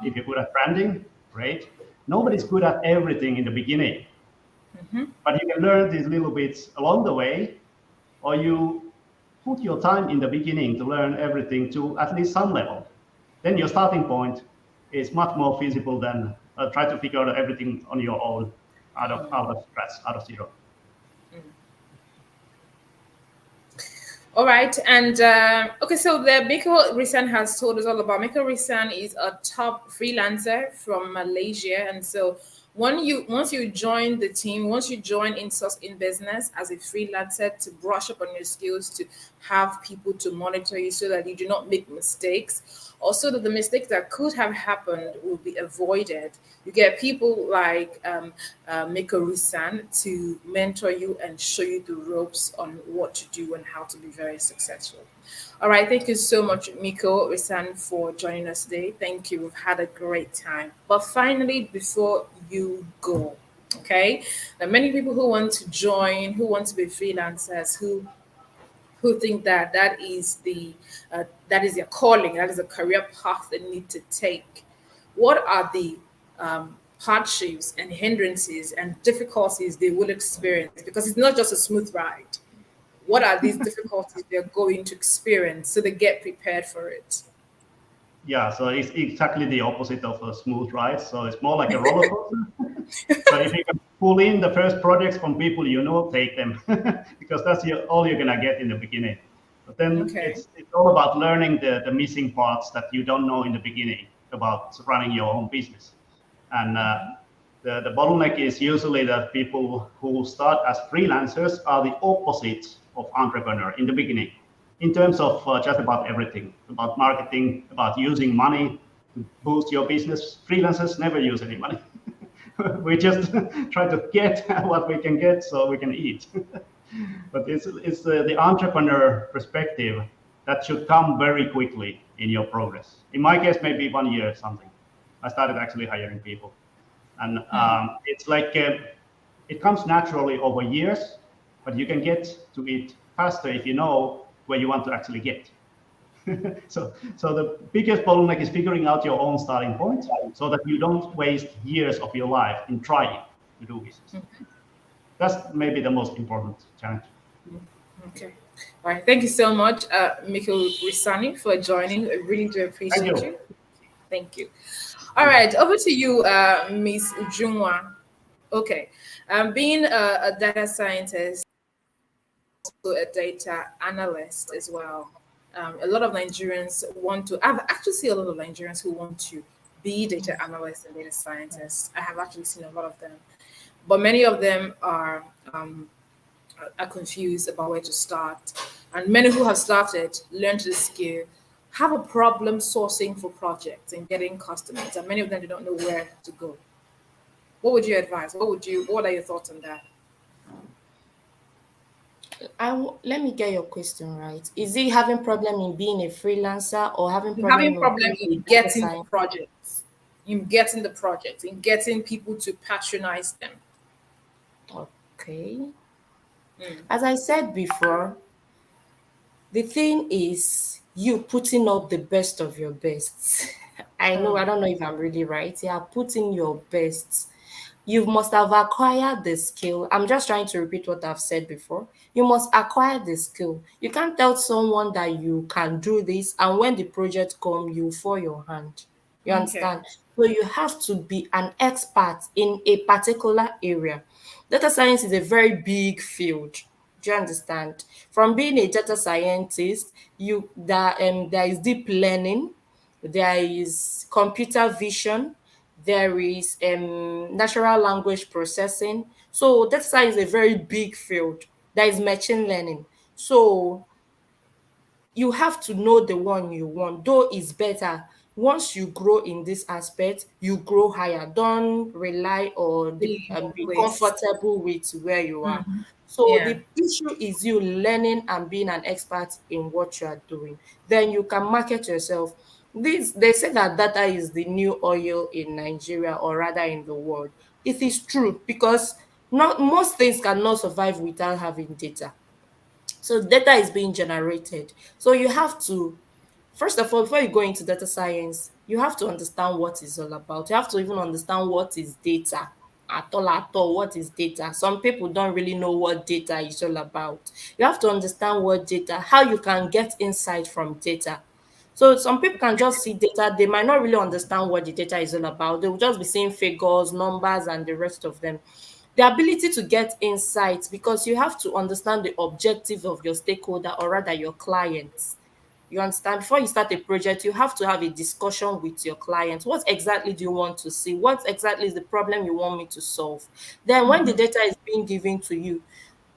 If you're good at branding, great. Nobody's good at everything in the beginning, but you can learn these little bits along the way, or you put your time in the beginning to learn everything to at least some level. Then your starting point is much more feasible than try to figure out everything on your own out of scratch, out of zero.
All right, and okay, so the Mikko Rassenen has told us all about. Mikko Rassenen is a top freelancer from Malaysia, and so once you join the team, once you join in business as a freelancer to brush up on your skills, to have people to monitor you so that you do not make mistakes, or so that the mistakes that could have happened will be avoided. You get people like Mikko Rassenen to mentor you and show you the ropes on what to do and how to be very successful. All right, thank you so much, Mikko Rassenen, for joining us today. Thank you. We've had a great time. But finally, before you go, okay, there are many people who want to join, who want to be freelancers, who think that that is their calling, that is a career path they need to take. What are the hardships and hindrances and difficulties they will experience? Because it's not just a smooth ride. What are these difficulties they're going to experience so they get prepared for it?
Yeah, so it's exactly the opposite of a smooth ride. So it's more like a roller coaster. So if you can pull in the first projects from people you know, take them because that's all you're gonna get in the beginning. But then it's all about learning the missing parts that you don't know in the beginning about running your own business. And the bottleneck is usually that people who start as freelancers are the opposite of entrepreneur in the beginning, in terms of just about everything, about marketing, about using money to boost your business. Freelancers never use any money. We just try to get what we can get so we can eat. But it's the entrepreneur perspective that should come very quickly in your progress. In my case, maybe 1 year or something. I started actually hiring people. And it's like it comes naturally over years, but you can get to it faster if you know where you want to actually get. So the biggest bottleneck is figuring out your own starting point so that you don't waste years of your life in trying to do business. That's maybe the most important challenge.
Okay. All right. Thank you so much, Mikko Rassenen, for joining. I really do appreciate you. Thank you. All right. Over to you, Ms. Ujunwa. Okay. Being a data scientist, a data analyst as well. A lot of Nigerians want to. I've actually seen a lot of Nigerians who want to be data analysts and data scientists. I have actually seen a lot of them, but many of them are confused about where to start. And many who have started, learned the skill, have a problem sourcing for projects and getting customers, and many of them don't know where to go. What would you advise? What are your thoughts on that?
Let me get your question right. Is he having problem in being a freelancer or having problem
in getting the projects, in getting people to patronize them?
Okay. As I said before, the thing is you putting up the best of your best. I don't know if I'm really right. You are putting your best. You must have acquired the skill. I'm just trying to repeat what I've said before. You must acquire the skill. You can't tell someone that you can do this, and when the project comes, you fall your hand. You understand? So you have to be an expert in a particular area. Data science is a very big field. Do you understand? From being a data scientist, there is deep learning, there is computer vision, there is natural language processing. So data science is a very big field. There is machine learning. So you have to know the one you want, though it's better. Once you grow in this aspect, you grow higher. Don't rely or
Be in one
be
place.
comfortable with where you are. So
Yeah.
the issue is you learning and being an expert in what you are doing. Then you can market yourself. This they say that data is the new oil in Nigeria, or rather in the world. It is true, because not most things cannot survive without having data. So data is being generated. So you have to, first of all, before you go into data science, you have to understand what it's all about. You have to even understand what is data at all. What is data? Some people don't really know what data is all about. You have to understand what data, how you can get insight from data. So some people can just see data, they might not really understand what the data is all about. They will just be seeing figures, numbers, and the rest of them. The ability to get insights, because you have to understand the objective of your stakeholder, or rather your clients. You understand? Before you start a project, you have to have a discussion with your client. What exactly do you want to see? What exactly is the problem you want me to solve? Then when the data is being given to you,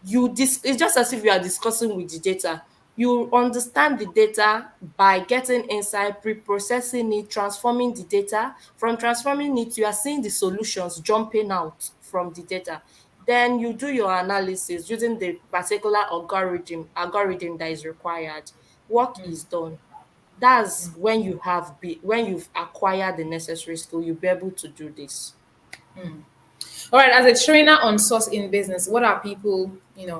it's just as if you are discussing with the data. You understand the data by getting insight, pre-processing it, transforming the data. From transforming it, you are seeing the solutions jumping out from the data. Then you do your analysis using the particular algorithm that is required. Work is done. That's when when you've acquired the necessary skill, you'll be able to do this.
All right. As a trainer on source in business, what are people,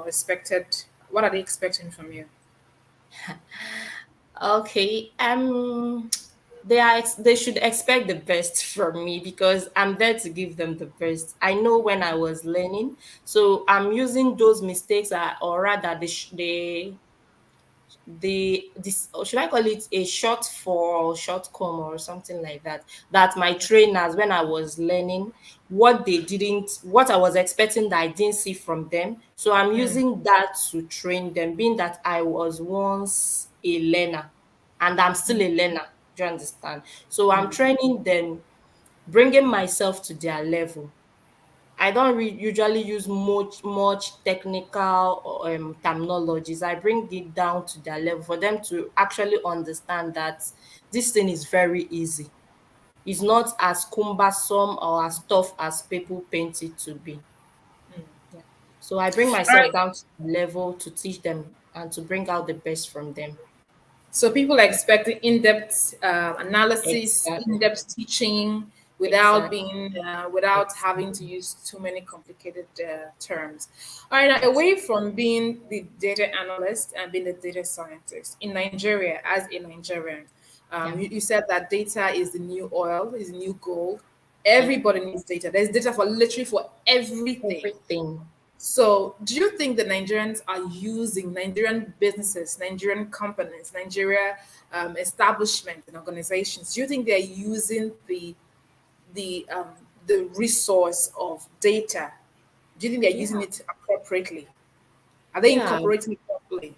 expected? What are they expecting from you?
Okay. They should expect the best from me, because I'm there to give them the best. I know when I was learning, so I'm using those mistakes, or rather this, or should I call it a short for shortcome or something like that, that my trainers, when I was learning, what I was expecting that I didn't see from them. So I'm using that to train them, being that I was once a learner and I'm still a learner. Do you understand? So I'm training them, bringing myself to their level. I don't usually use much technical terminologies. I bring it down to their level for them to actually understand that this thing is very easy. It's not as cumbersome or as tough as people paint it to be. Yeah. So I bring
All
myself
right.
down to the level to teach them and to bring out the best from them.
So people are expecting in-depth analysis,
Exactly.
in-depth teaching, without
Exactly.
being without having to
Exactly.
use too many complicated terms. All right, now
Exactly.
away from being the data analyst and being the data scientist in Nigeria, as a Nigerian,
Yeah.
you said that data is the new oil, is the new gold.
Yeah.
Everybody needs data. There's data for literally for everything.
Everything.
So, do you think that Nigerians are using Nigerian businesses, Nigerian companies, Nigeria establishments and organizations? Do you think they're using the um, the resource of data? Do you think they're
Yeah.
using it appropriately? Are they
Yeah.
incorporating it properly?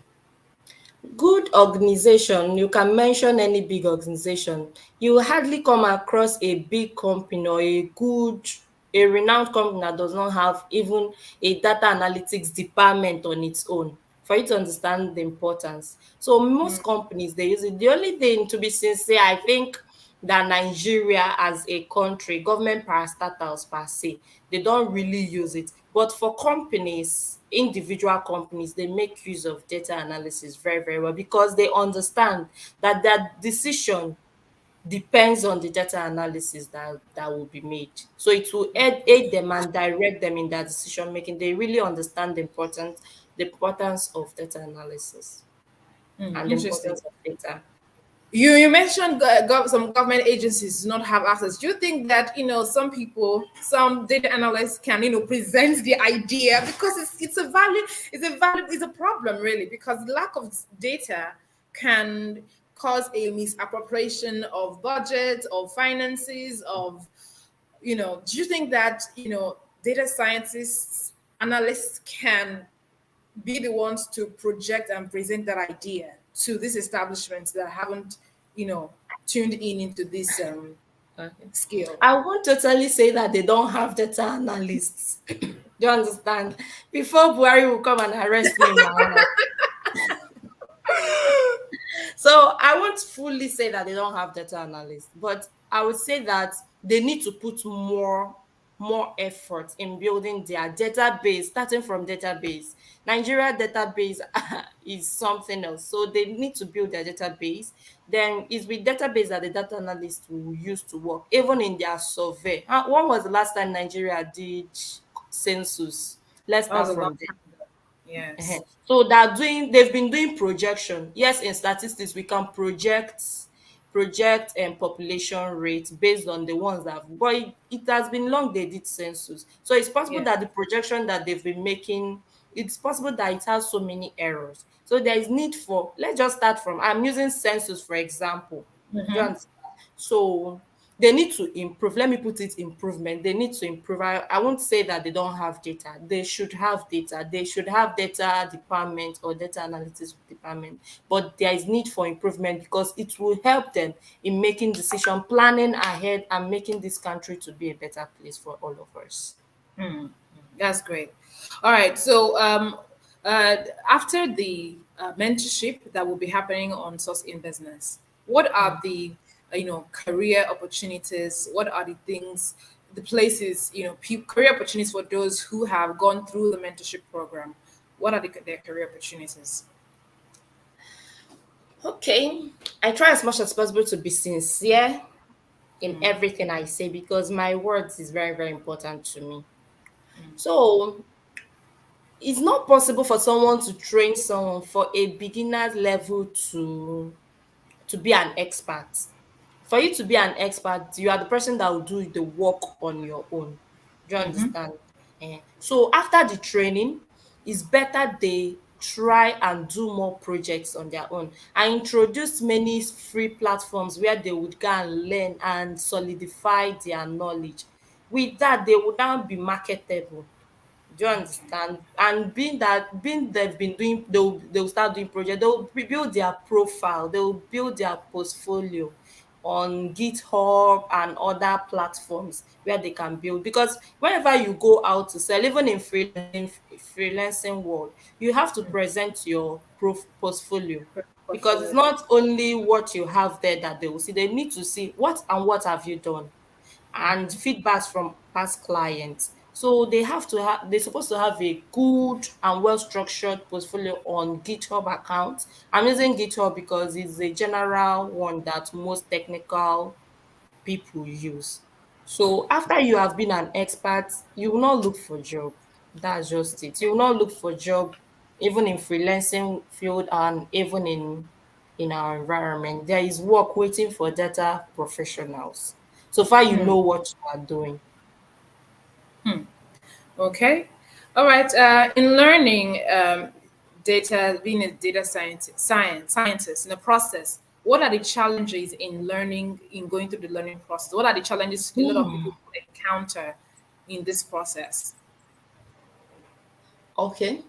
Good organization, you can mention any big organization. You will hardly come across a big company or a renowned company that does not have even a data analytics department on its own, for you to understand the importance. So most companies, they use it. The only thing, to be sincere, I think that Nigeria as a country, government parastatals per se, they don't really use it. But for companies, individual companies, they make use of data analysis very, very well, because they understand that their decision depends on the data analysis that will be made. So it will aid them and direct them in their decision making. They really understand the importance of data analysis and the
Interesting.
importance of data.
You mentioned some government agencies do not have access. Do you think that some people, some data analysts can present the idea because it's a problem really, because lack of data can cause a misappropriation of budget, of finances, of do you think that data scientists, analysts can be the ones to project and present that idea to these establishments that haven't, you know, tuned in into this
Okay.
skill?
I won't totally say that they don't have data analysts. Do you understand? Before Buhari will come and arrest me in my house. So I won't fully say that they don't have data analysts, but I would say that they need to put more effort in building their database, starting from database. Nigeria database is something else. So they need to build their database. Then it's with database that the data analysts will use to work, even in their survey. When was the last time Nigeria did census? Let's
That was
start
a long
from there.
time ago. Yes.
So they've been doing projection. Yes, in statistics we can project and population rate based on the ones that have, but it has been long they did census. So it's possible
Yeah.
that the projection that they've been making, it's possible that it has so many errors. So there is need for, let's just start from, I'm using census for example. Do you
Mm-hmm.
understand? So they need to improve. Let me put it improvement. They need to improve. I won't say that they don't have data. They should have data. They should have data department or data analytics department. But there is need for improvement because it will help them in making decision, planning ahead, and making this country to be a better place for all of us.
Mm, that's great. All right. So, uh, after the mentorship that will be happening on Source in Business, what are the career opportunities? What are the things, the places, career opportunities for those who have gone through the mentorship program? What are their career opportunities?
Okay. I try as much as possible to be sincere in everything I say because my words is very, very important to me. So it's not possible for someone to train someone for a beginner's level to be an expert. For you to be an expert, you are the person that will do the work on your own. Do you understand? So after the training, it's better they try and do more projects on their own. I introduced many free platforms where they would go and learn and solidify their knowledge. With that, they would now be marketable. Do you
Okay.
understand? And being they've been doing, they'll start doing project. They'll build their profile. They'll build their portfolio on GitHub and other platforms where they can build. Because whenever you go out to sell, even in freelancing world, you have to present your portfolio because it's
Portfolio.
not only what you have there that they will see. They need to see what have you done and feedbacks from past clients. So they're supposed to have a good and well structured portfolio on GitHub account. I'm using GitHub because it's a general one that most technical people use. So after you have been an expert, you will not look for job. That's just it. You will not look for job even in freelancing field and even in our environment. There is work waiting for data professionals. So far you know what you are doing.
Okay. All right. In learning data, being a data scientist in the process, what are the challenges in learning, in going through the learning process? What are the challenges a lot of people encounter in this process?
Okay.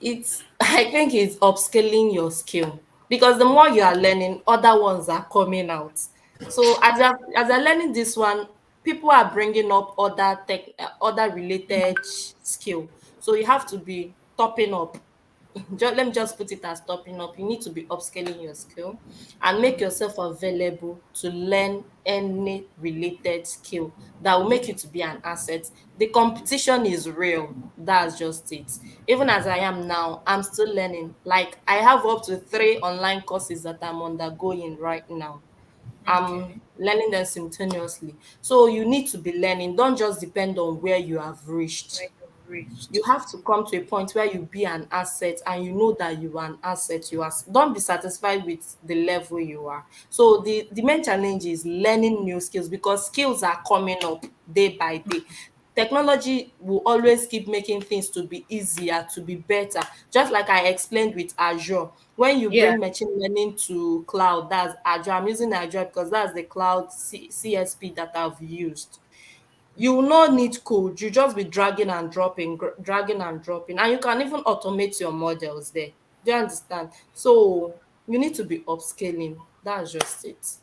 It's I think it's upscaling your skill because the more you are learning, other ones are coming out. So as I'm learning this one, people are bringing up other related skill. So you have to be topping up. Let me just put it as topping up. You need to be upscaling your skill and make yourself available to learn any related skill that will make you to be an asset. The competition is real. That's just it. Even as I am now, I'm still learning. Like I have up to 3 online courses that I'm undergoing right now. I'm
Okay.
learning them simultaneously. So you need to be learning. Don't just depend on where you have reached.
Where you've
You
reached.
have to come to a point where you be an asset and you know that you are an asset. Don't be satisfied with the level you are. So the main challenge is learning new skills because skills are coming up day by day. Technology will always keep making things to be easier, to be better. Just like I explained with Azure, when you
Yeah.
bring machine learning to cloud, that's Azure. I'm using Azure because that's the cloud CSP that I've used. You will not need code. You just be dragging and dropping, dragging and dropping, and you can even automate your models there. Do you understand? So you need to be upscaling. That's just it.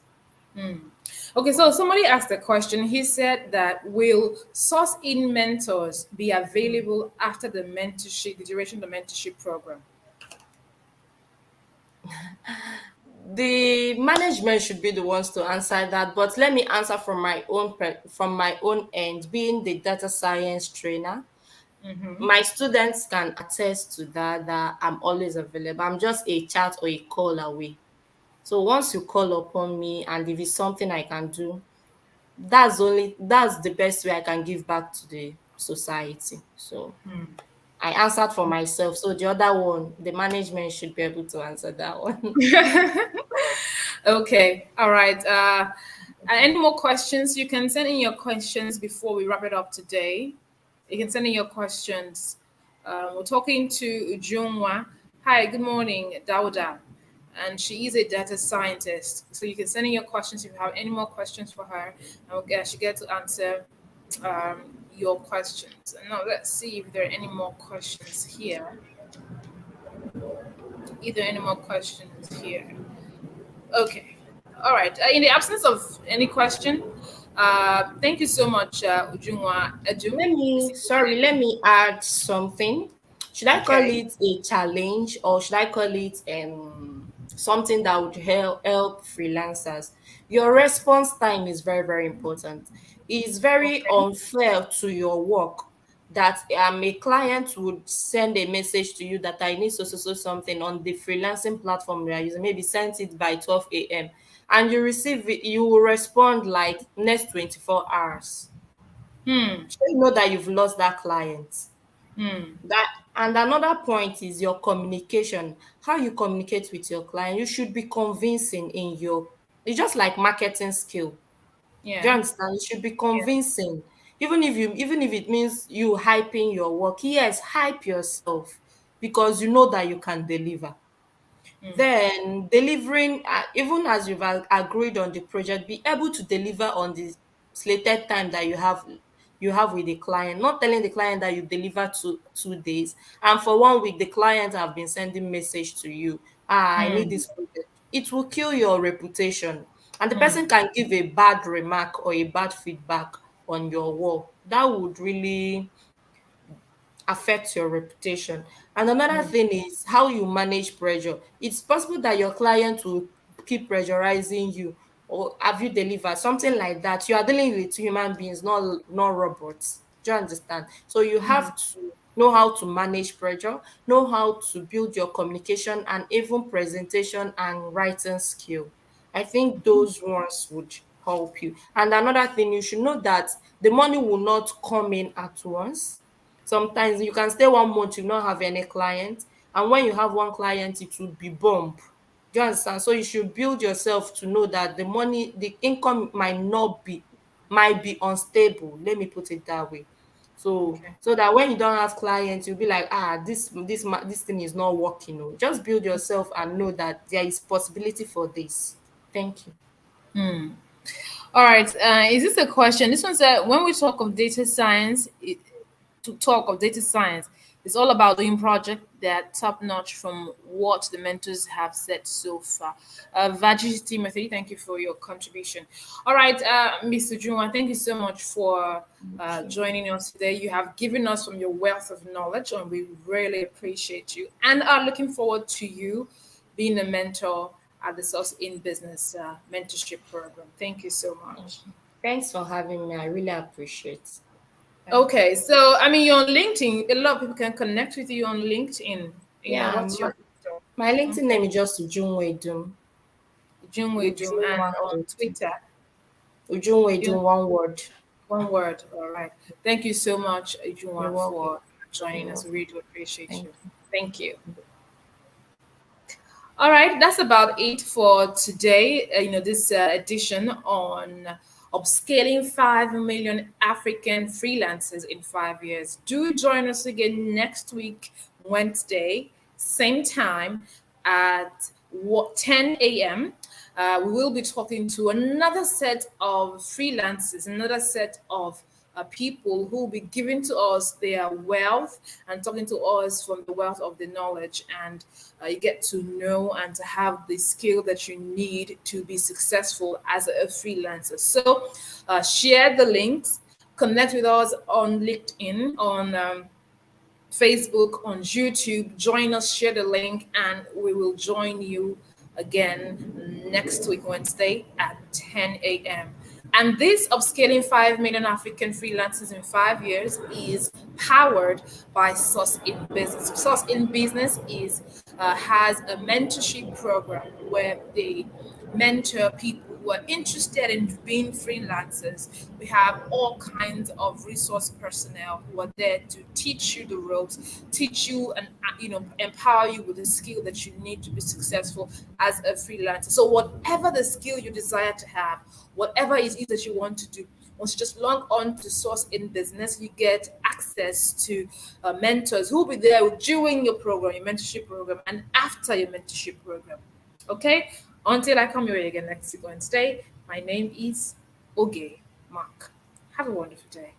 Okay, so somebody asked a question. He said that will source in mentors be available after the mentorship, the duration of the mentorship program?
The management should be the ones to answer that, but let me answer from my own from my own end. Being the data science trainer, my students can attest to that. That I'm always available. I'm just a chat or a call away. So once you call upon me, and if it's something I can do, that's the best way I can give back to the society. So I answered for myself. So the other one, the management should be able to answer that one.
Okay, all right. Any more questions? You can send in your questions before we wrap it up today. You can send in your questions. We're talking to Ujunwa. Hi, good morning, Dauda. And she is a data scientist. So you can send in your questions if you have any more questions for her. And she get to answer your questions. And now let's see if there are any more questions here. Is there any more questions here? Okay. All right. In the absence of any question, thank you so much, Ujunwa Edu.
Let me add something. Should I call
Okay.
it a challenge, or should I call it something that would help freelancers? Your response time is very, very important. It's very
Okay.
unfair to your work that a client would send a message to you that I need so something on the freelancing platform we are using, maybe sent it by 12 a.m. and you receive it, you will respond like next 24 hours.
Hmm.
So you know that you've lost that client.
Hmm.
That, and another point is your communication. How you communicate with your client. You should be convincing in your, it's just like marketing skill. Do you
Yeah.
understand? You should be
Yeah.
convincing. Even if it means you hyping your work. Yes, hype yourself because you know that you can deliver. Then delivering, even as you've agreed on the project, be able to deliver on the slated time that you have with the client. Not telling the client that you deliver 2 days, and for 1 week the client have been sending message to you, I need
Hmm.
this project. It will kill your reputation, and the
Hmm.
person can give a bad remark or a bad feedback on your work. That would really affect your reputation. And another thing is how you manage pressure. It's possible that your client will keep pressurizing you, or have you delivered something like that. You are dealing with human beings, not robots. Do you understand? So you have to know how to manage pressure, know how to build your communication and even presentation and writing skill. I think those ones would help you. And another thing, you should know that the money will not come in at once. Sometimes you can stay 1 month, you not have any client, and when you have one client, it will be bump. Do you understand? So you should build yourself to know that the income might be unstable. Let me put it that way.
Okay.
So that when you don't have clients, you'll be like, this thing is not working. Oh. Just build yourself and know that there is possibility for this. Thank you.
All right. Is this a question? This one said, when we talk of data science, to talk of data science, it's all about doing project that top notch from what the mentors have said so far. Vajit Timothy, thank you for your contribution. All right, Mr. Juma, thank you so much for joining us today. You have given us from your wealth of knowledge, and we really appreciate you and are looking forward to you being a mentor at the Source in Business mentorship program. Thank you so much.
Thanks for having me. I really appreciate. Thank you.
Okay, so I mean, you're on LinkedIn. A lot of people can connect with you on LinkedIn.
Yeah,
What's your
my LinkedIn
okay?
name is just Ujunwe Dum.
Junwei Doom,
Ujun
and
one
on
word.
Twitter,
Ujunwe
you
Dum, one word.
one word. All right. Thank you so much,
You're
Junwa,
welcome.
for joining
You're
us. We
welcome.
really do appreciate
Thank
you.
you.
Thank you. All right, that's about it for today. This edition on upscaling 5 million African freelancers in 5 years. Do join us again next week, Wednesday, same time at 10 a.m. We will be talking to another set of freelancers, another set of people who will be giving to us their wealth and talking to us from the wealth of the knowledge. And you get to know and to have the skill that you need to be successful as a freelancer. So share the links, connect with us on LinkedIn, on Facebook, on YouTube. Join us, share the link, and we will join you again next week, Wednesday at 10 a.m. And this Upscaling 5 Million African Freelancers in 5 Years is powered by Source in Business. Source in Business has a mentorship program where they mentor people who are interested in being freelancers. We have all kinds of resource personnel who are there to teach you the ropes, teach you and empower you with the skill that you need to be successful as a freelancer. So whatever the skill you desire to have, whatever it is that you want to do, once you just log on to Source in Business, you get access to mentors who will be there during your program, your mentorship program, and after your mentorship program. Okay? Until I come your way again next Wednesday, my name is Oge Mark. Have a wonderful day.